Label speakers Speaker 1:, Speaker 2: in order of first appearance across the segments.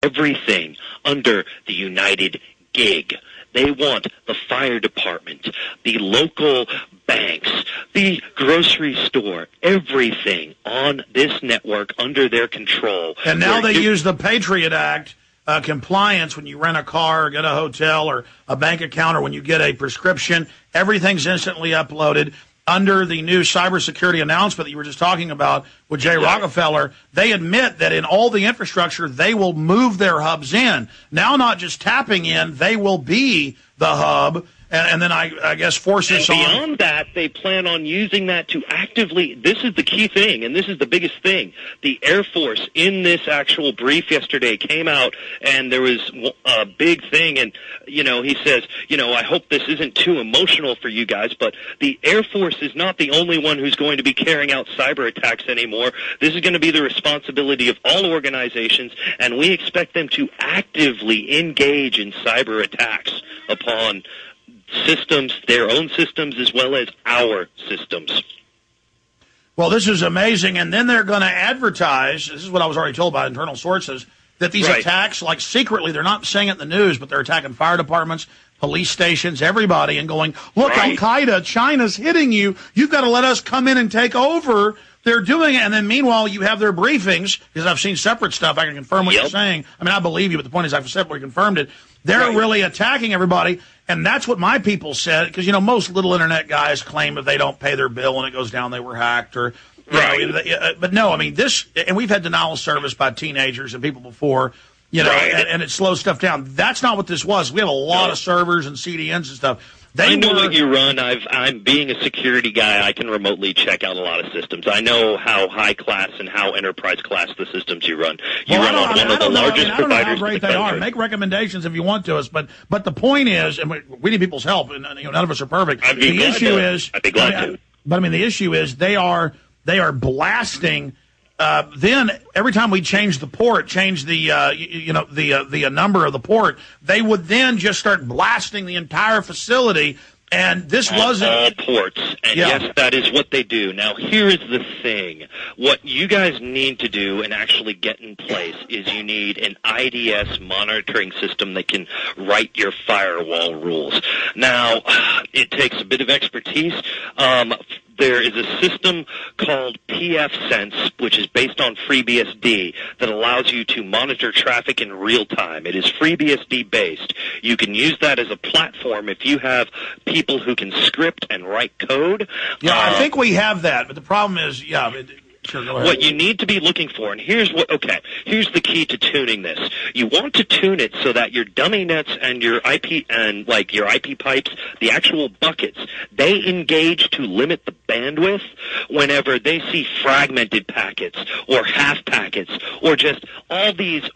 Speaker 1: everything under the United gig. They want the fire department, the local banks, the grocery store, everything on this network under their control.
Speaker 2: And now they use the Patriot Act compliance when you rent a car or get a hotel or a bank account or when you get a prescription. Everything's instantly uploaded. Under the new cybersecurity announcement that you were just talking about with Jay Rockefeller, they admit that in all the infrastructure, they will move their hubs in. Now, not just tapping in, they will be the hub. And then I guess force this on.
Speaker 1: Beyond that, they plan on using that to actively, this is the key thing, and this is the biggest thing. The Air Force in this actual brief yesterday came out, and there was a big thing, and, he says, I hope this isn't too emotional for you guys, but the Air Force is not the only one who's going to be carrying out cyber attacks anymore. This is going to be the responsibility of all organizations, and we expect them to actively engage in cyber attacks upon systems, their own systems, as well as our systems.
Speaker 2: Well, this is amazing. And then they're going to advertise, this is what I was already told by internal sources, that these attacks, like secretly, they're not saying it in the news, but they're attacking fire departments, police stations, everybody, and going, look, Al-Qaeda, China's hitting you. You've got to let us come in and take over. They're doing it, and then meanwhile, you have their briefings, because I've seen separate stuff. I can confirm what you're saying. I mean, I believe you, but the point is I've separately confirmed it. They're really attacking everybody, and that's what my people said, because, most little Internet guys claim if they don't pay their bill and it goes down, they were hacked. Or, but no, I mean, this, and we've had denial of service by teenagers and people before, and it slows stuff down. That's not what this was. We have a lot of servers and CDNs and stuff.
Speaker 1: I know what you run. I'm being a security guy. I can remotely check out a lot of systems. I know how high class and how enterprise class the systems you run. You run on one of the largest providers. I don't know how great they are.
Speaker 2: Make recommendations if you want to us, but the point is, and we need people's help. And none of us are perfect.
Speaker 1: I'd be glad to.
Speaker 2: But I mean, the issue is they are blasting. Then every time we change the port, change the the number of the port, they would then just start blasting the entire facility. And this wasn't
Speaker 1: all ports. And yes, that is what they do. Now, here is the thing: what you guys need to do and actually get in place is you need an IDS monitoring system that can write your firewall rules. Now, it takes a bit of expertise. There is a system called PFSense, which is based on FreeBSD, that allows you to monitor traffic in real time. It is FreeBSD based. You can use that as a platform if you have people who can script and write code.
Speaker 2: Yeah, I think we have that, but the problem is, sure, go ahead.
Speaker 1: What you need to be looking for, and here's the key to tuning this. You want to tune it so that your dummy nets and your IP and your IP pipes, the actual buckets, they engage to limit the bandwidth whenever they see fragmented packets or half packets or just all these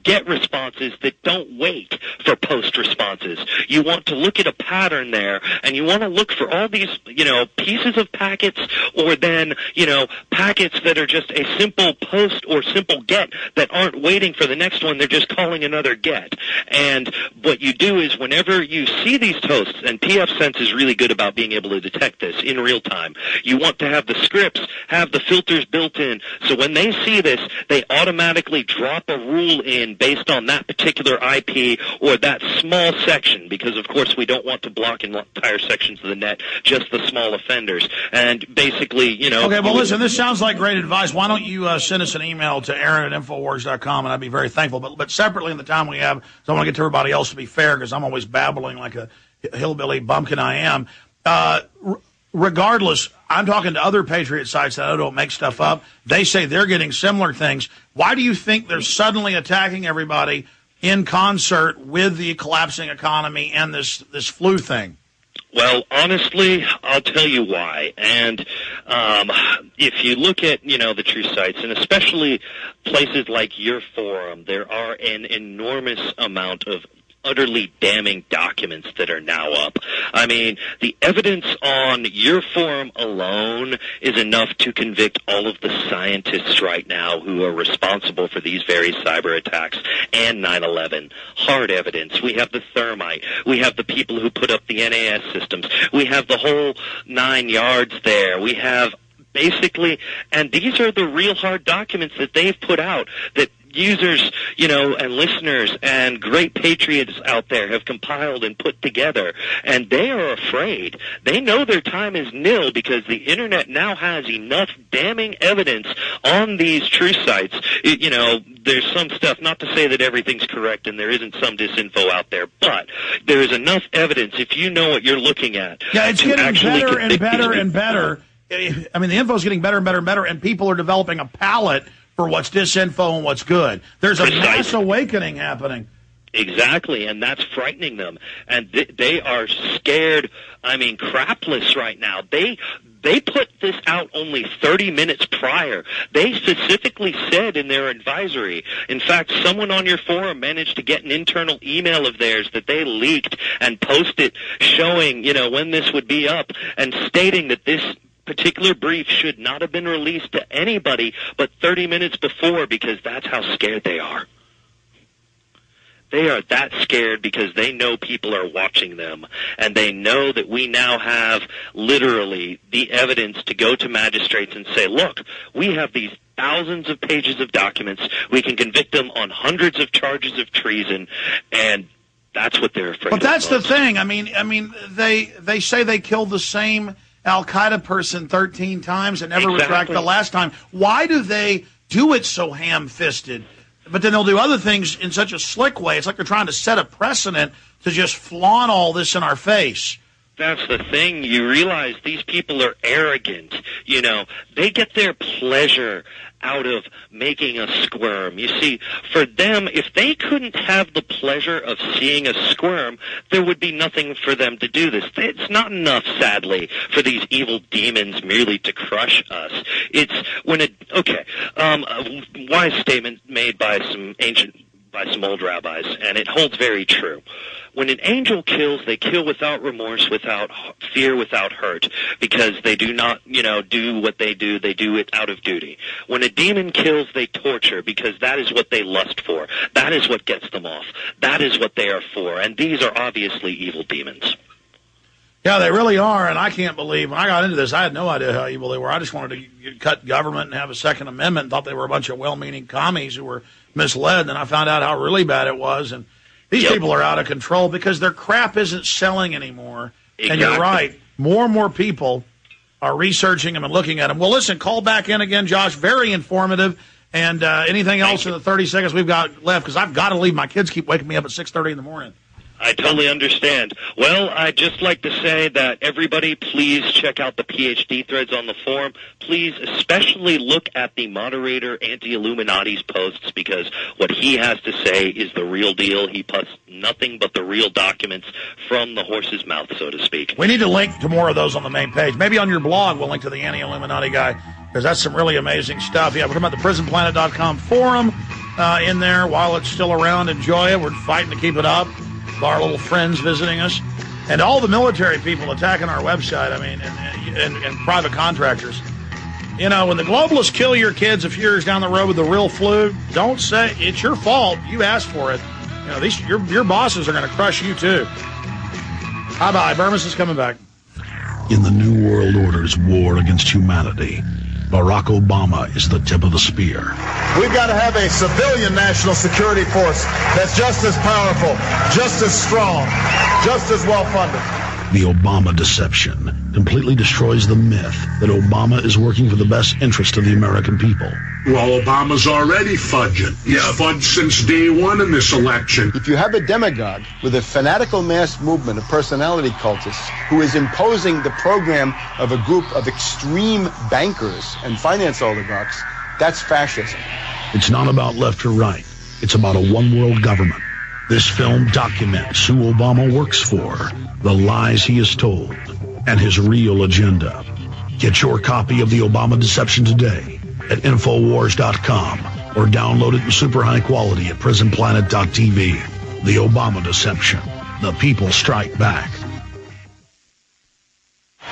Speaker 1: get responses that don't wait for post responses. You want to look at a pattern there, and you want to look for all these, pieces of packets, or then, packets that are just a simple post or simple get that aren't waiting for the next one. They're just calling another get. And what you do is whenever you see these toasts, and PFSense is really good about being able to detect this in real time, you want to have the scripts, have the filters built in, so when they see this, they automatically drop a rule in based on that particular IP or that small section, because of course we don't want to block entire sections of the net, just the small offenders. And basically, Okay,
Speaker 2: well listen, this sounds like great advice. Why don't you send us an email to Aaron@Infowars.com, and I'd be very thankful. But separately in the time we have, so I want to get to everybody else to be fair, because I'm always babbling like a hillbilly bumpkin I am. Regardless, I'm talking to other Patriot sites that I don't make stuff up. They say they're getting similar things. Why do you think they're suddenly attacking everybody in concert with the collapsing economy and this flu thing?
Speaker 1: Well, honestly, I'll tell you why. And if you look at, the true sites, and especially places like your forum, there are an enormous amount of utterly damning documents that are now up. I mean, the evidence on your forum alone is enough to convict all of the scientists right now who are responsible for these very cyber attacks and 9/11. Hard evidence. We have the thermite. We have the people who put up the NAS systems. We have the whole 9 yards there. We have basically, and these are the real hard documents that they've put out that users, and listeners and great patriots out there have compiled and put together, and they are afraid. They know their time is nil because the Internet now has enough damning evidence on these truth sites. There's some stuff, not to say that everything's correct and there isn't some disinfo out there, but there is enough evidence if you know what you're looking at.
Speaker 2: Yeah, it's getting better and better and better. I mean, the info's getting better and better and better, and people are developing a palette for what's disinfo and what's good. There's a mass awakening happening.
Speaker 1: Exactly, and that's frightening them. And they are scared, crapless right now. They put this out only 30 minutes prior. They specifically said in their advisory, in fact, someone on your forum managed to get an internal email of theirs that they leaked and posted showing, when this would be up and stating that this particular brief should not have been released to anybody but 30 minutes before, because that's how scared they are. They are that scared because they know people are watching them, and they know that we now have literally the evidence to go to magistrates and say, look, we have these thousands of pages of documents. We can convict them on hundreds of charges of treason, and that's what they're afraid of.
Speaker 2: But that's the thing. They say they killed the same Al-Qaeda person 13 times and never retract the last time. Why do they do it so ham-fisted? But then they'll do other things in such a slick way. It's like they're trying to set a precedent to just flaunt all this in our face.
Speaker 1: That's the thing. You realize these people are arrogant. They get their pleasure out of making us squirm. You see, for them, if they couldn't have the pleasure of seeing us squirm, there would be nothing for them to do this. It's not enough, sadly, for these evil demons merely to crush us. It's when a wise statement made by some old rabbis, and it holds very true. When an angel kills, they kill without remorse, without fear, without hurt, because they do not, do what they do. They do it out of duty. When a demon kills, they torture, because that is what they lust for. That is what gets them off. That is what they are for. And these are obviously evil demons.
Speaker 2: Yeah, they really are, and I can't believe, when I got into this, I had no idea how evil they were. I just wanted to cut government and have a Second Amendment, and thought they were a bunch of well-meaning commies who were misled, and I found out how really bad it was, and these people are out of control because their crap isn't selling anymore. Exactly. And you're right, more and more people are researching them and looking at them. Well, listen, call back in again, Josh, very informative, and anything else in the 30 seconds we've got left, because I've got to leave. My kids keep waking me up at 6:30 in the morning.
Speaker 1: I totally understand. Well, I'd just like to say that everybody, please check out the PhD threads on the forum. Please especially look at the moderator Anti-Illuminati's posts, because what he has to say is the real deal. He posts nothing but the real documents from the horse's mouth, so to speak.
Speaker 2: We need to link to more of those on the main page. Maybe on your blog we'll link to the Anti-Illuminati guy, because that's some really amazing stuff. Yeah, we're talking about the PrisonPlanet.com forum in there. While it's still around, enjoy it. We're fighting to keep it up. Our little friends visiting us, and all the military people attacking our website, and private contractors. When the globalists kill your kids a few years down the road with the real flu, don't say it's your fault. You asked for it. Your bosses are going to crush you too. Bye-bye. Bermas is coming back.
Speaker 3: In the New World Order's war against humanity, Barack Obama is the tip of the spear.
Speaker 4: We've got to have a civilian national security force that's just as powerful, just as strong, just as well-funded.
Speaker 3: The Obama deception completely destroys the myth that Obama is working for the best interest of the American people.
Speaker 5: Well, Obama's already fudging. He's fudged since day one in this election.
Speaker 4: If you have a demagogue with a fanatical mass movement of personality cultists who is imposing the program of a group of extreme bankers and finance oligarchs, that's fascism.
Speaker 3: It's not about left or right. It's about a one-world government. This film documents who Obama works for, the lies he has told, and his real agenda. Get your copy of The Obama Deception today at Infowars.com or download it in super high quality at PrisonPlanet.tv. The Obama Deception. The people strike back.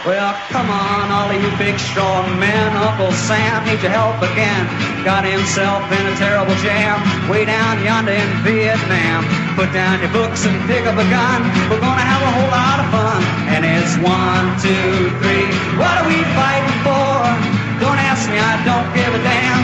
Speaker 6: Well, come on, all of you big strong men. Uncle Sam needs your help again. Got himself in a terrible jam way down yonder in Vietnam. Put down your books and pick up a gun. We're gonna have a whole lot of fun. And it's 1, 2, 3. What are we fighting for? Don't ask me, I don't give a damn.